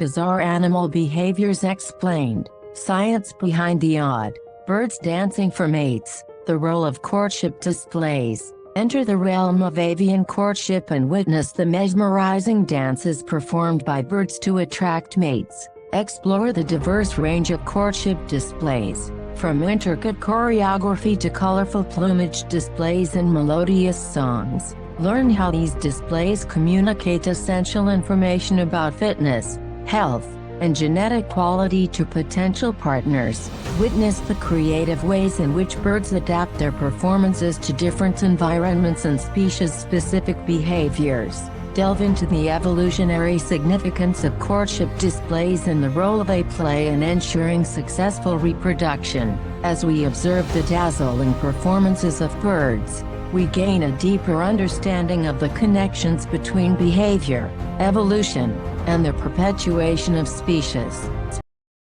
Bizarre animal behaviors explained. Science behind the odd. Birds dancing for mates. The role of courtship displays. Enter the realm of avian courtship and witness the mesmerizing dances performed by birds to attract mates. Explore the diverse range of courtship displays, from intricate choreography to colorful plumage displays and melodious songs. Learn how these displays communicate essential information about fitness, health, and genetic quality to potential partners. Witness the creative ways in which birds adapt their performances to different environments and species-specific behaviors. Delve into the evolutionary significance of courtship displays and the role they play in ensuring successful reproduction. As we observe the dazzling performances of birds, we gain a deeper understanding of the connections between behavior, evolution, and the perpetuation of species.